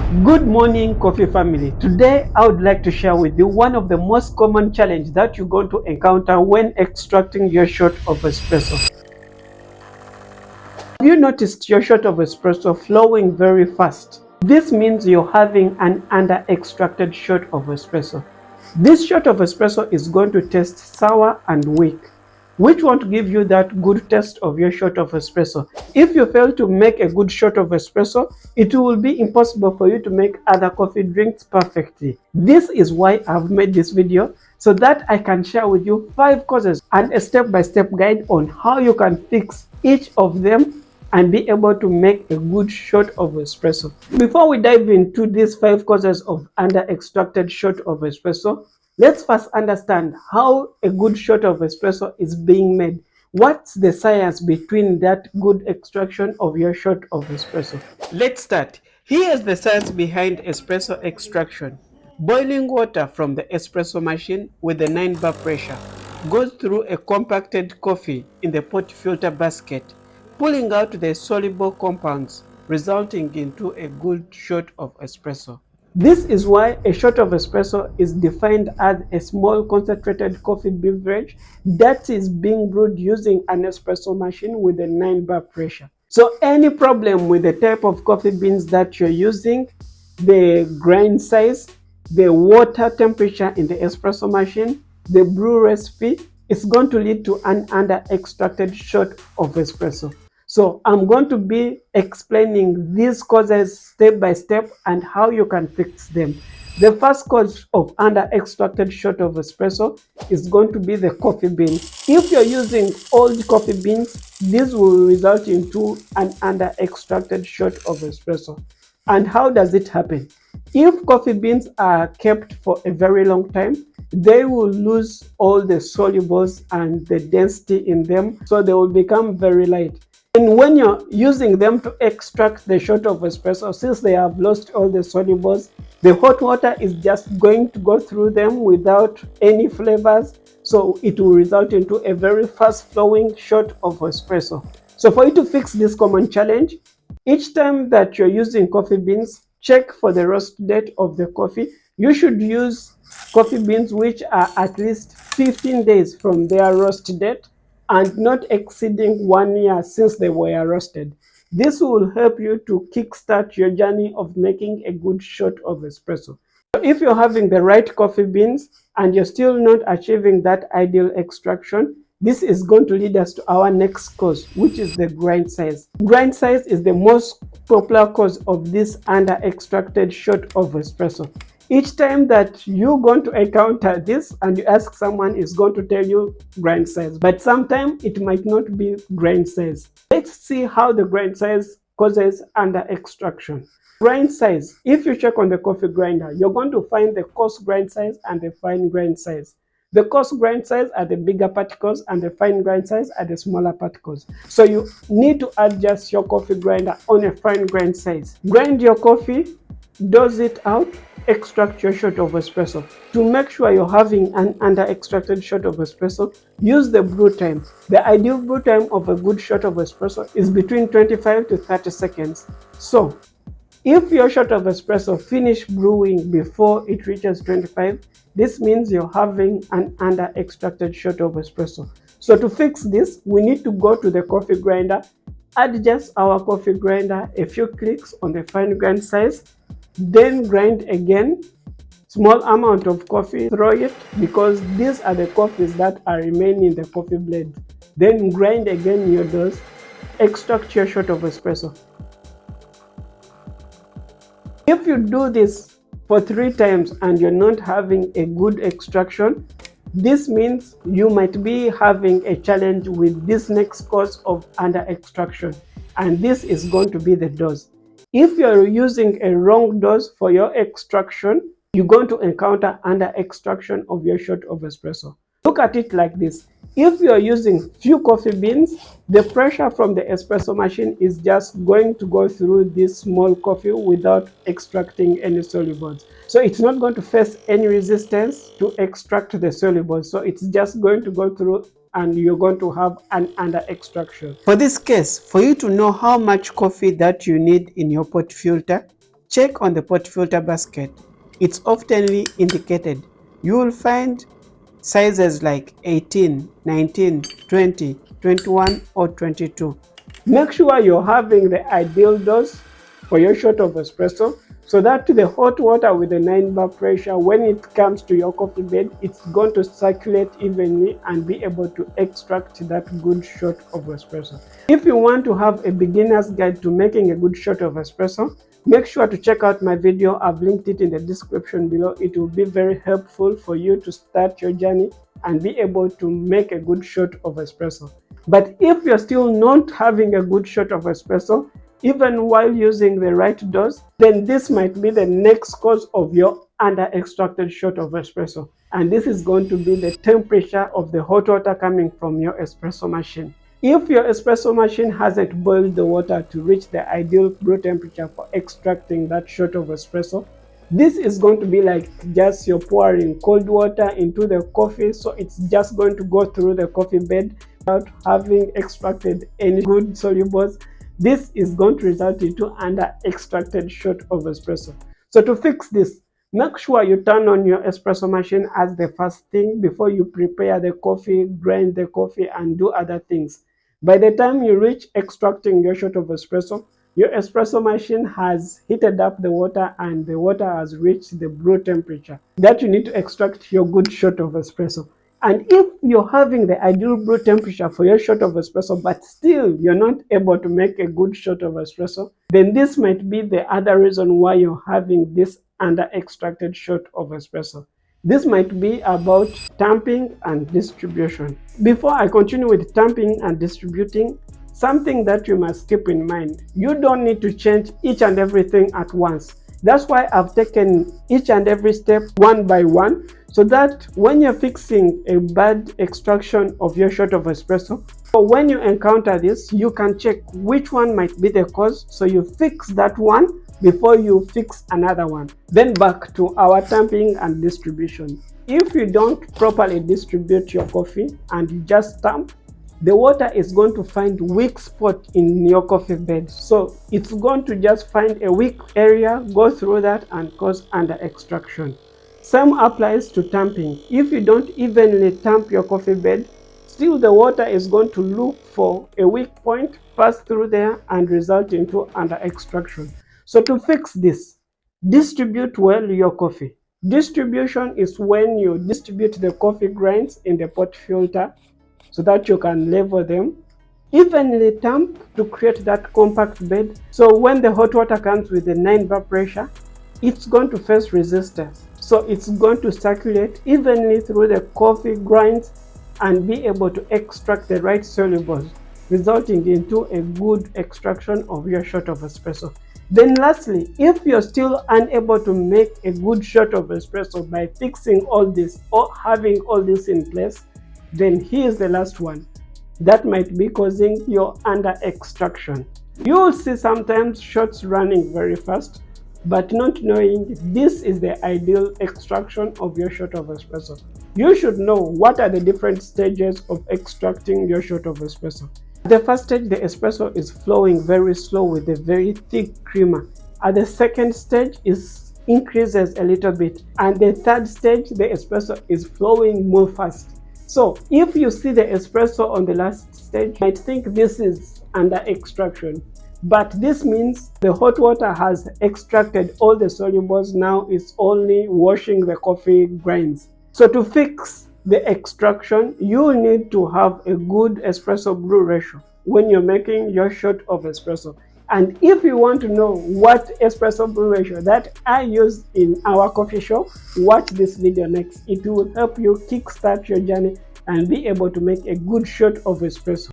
Good morning, coffee family. Today I would like to share with you one of the most common challenges that you're going to encounter when extracting your shot of espresso. Have you noticed your shot of espresso flowing very fast? This means you're having an under extracted shot of espresso. This shot of espresso is going to taste sour and weak, which won't give you that good taste of your shot of espresso. If you fail to make a good shot of espresso, it will be impossible for you to make other coffee drinks perfectly. This is why I've made this video, so that I can share with you 5 causes and a step-by-step guide on how you can fix each of them and be able to make a good shot of espresso. Before we dive into these 5 causes of under extracted shot of espresso, let's first understand how a good shot of espresso is being made. What's the science between that good extraction of your shot of espresso? Let's start. Here's the science behind espresso extraction. Boiling water from the espresso machine with a 9 bar pressure goes through a compacted coffee in the pot filter basket, pulling out the soluble compounds, resulting into a good shot of espresso. This is why a shot of espresso is defined as a small concentrated coffee beverage that is being brewed using an espresso machine with a 9 bar pressure. So any problem with the type of coffee beans that you're using, the grind size, the water temperature in the espresso machine, the brew recipe, it's going to lead to an under extracted shot of espresso. So I'm going to be explaining these causes step by step and how you can fix them. The first cause of under extracted shot of espresso is going to be the coffee beans. If you're using old coffee beans, this will result into an under extracted shot of espresso. And how does it happen? If coffee beans are kept for a very long time, they will lose all the solubles and the density in them, so they will become very light. And when you're using them to extract the shot of espresso, since they have lost all the solubles, the hot water is just going to go through them without any flavors, so it will result into a very fast flowing shot of espresso. So for you to fix this common challenge, each time that you're using coffee beans, check for the roast date of the coffee. You should use coffee beans which are at least 15 days from their roast date and not exceeding 1 year since they were roasted. This will help you to kickstart your journey of making a good shot of espresso. So if you're having the right coffee beans and you're still not achieving that ideal extraction, this is going to lead us to our next cause, which is the grind size. Grind size is the most popular cause of this under extracted shot of espresso. Each time that you're going to encounter this and you ask someone, is going to tell you grind size, but sometimes it might not be grind size. Let's see how the grind size causes under extraction. Grind size, if you check on the coffee grinder, you're going to find the coarse grind size and the fine grind size. The coarse grind size are the bigger particles and the fine grind size are the smaller particles. So you need to adjust your coffee grinder on a fine grind size. Grind your coffee, dose it out, extract your shot of espresso. To make sure you're having an under extracted shot of espresso, use the brew time. The ideal brew time of a good shot of espresso is between 25 to 30 seconds. So if your shot of espresso finish brewing before it reaches 25, this means you're having an under extracted shot of espresso. So to fix this, we need to go to the coffee grinder, adjust our coffee grinder a few clicks on the fine grind size, then grind again, small amount of coffee, throw it, because these are the coffees that are remaining in the coffee blend. Then grind again your dose, extract your shot of espresso. If you do this for 3 times and you're not having a good extraction, this means you might be having a challenge with this next cause of under extraction, and this is going to be the dose. If you're using a wrong dose for your extraction, you're going to encounter under extraction of your shot of espresso. Look at it like this. If you're using few coffee beans, the pressure from the espresso machine is just going to go through this small coffee without extracting any solubles. So it's not going to face any resistance to extract the solubles. So it's just going to go through and you're going to have an under extraction. For this case, for you to know how much coffee that you need in your pot filter, check on the pot filter basket. It's oftenly indicated. You will find sizes like 18, 19, 20, 21 or 22. Make sure you're having the ideal dose for your shot of espresso so that the hot water with the 9 bar pressure, when it comes to your coffee bed, it's going to circulate evenly and be able to extract that good shot of espresso. If you want to have a beginner's guide to making a good shot of espresso, make sure to check out my video. I've linked it in the description below. It will be very helpful for you to start your journey and be able to make a good shot of espresso. But if you're still not having a good shot of espresso, even while using the right dose, then this might be the next cause of your under extracted shot of espresso. And this is going to be the temperature of the hot water coming from your espresso machine. If your espresso machine hasn't boiled the water to reach the ideal brew temperature for extracting that shot of espresso, this is going to be like just you're pouring cold water into the coffee, so it's just going to go through the coffee bed without having extracted any good solubles. This is going to result into under extracted shot of espresso. So to fix this, make sure you turn on your espresso machine as the first thing before you prepare the coffee, grind the coffee and do other things. By the time you reach extracting your shot of espresso, your espresso machine has heated up the water and the water has reached the brew temperature that you need to extract your good shot of espresso. And if you're having the ideal brew temperature for your shot of espresso, but still you're not able to make a good shot of espresso, then this might be the other reason why you're having this under extracted shot of espresso. This might be about tamping and distribution. Before I continue with tamping and distributing, something that you must keep in mind: you don't need to change each and everything at once. That's why I've taken each and every step one by one, so that when you're fixing a bad extraction of your shot of espresso, or when you encounter this, you can check which one might be the cause, so you fix that one before you fix another one. Then back to our tamping and distribution. If you don't properly distribute your coffee and you just tamp, the water is going to find weak spot in your coffee bed. So it's going to just find a weak area, go through that and cause under extraction. Same applies to tamping. If you don't evenly tamp your coffee bed, still the water is going to look for a weak point, pass through there and result into under extraction. So to fix this, distribute well your coffee. Distribution is when you distribute the coffee grinds in the pot filter so that you can level them. Evenly tamp to create that compact bed. So when the hot water comes with the 9 bar pressure, it's going to face resistance. So it's going to circulate evenly through the coffee grinds and be able to extract the right solubles, resulting into a good extraction of your shot of espresso. Then lastly, if you're still unable to make a good shot of espresso by fixing all this or having all this in place, then here's the last one that might be causing your under extraction. You will see sometimes shots running very fast, but not knowing this is the ideal extraction of your shot of espresso. You should know what are the different stages of extracting your shot of espresso. At the first stage, the espresso is flowing very slow with a very thick creamer. At the second stage, it increases a little bit. And the third stage, the espresso is flowing more fast. So if you see the espresso on the last stage, you might think this is under extraction. But this means the hot water has extracted all the solubles. Now it's only washing the coffee grinds. So to fix the extraction, you need to have a good espresso brew ratio when you're making your shot of espresso. And if you want to know what espresso brew ratio that I use in our coffee shop, watch this video next. It will help you kickstart your journey and be able to make a good shot of espresso.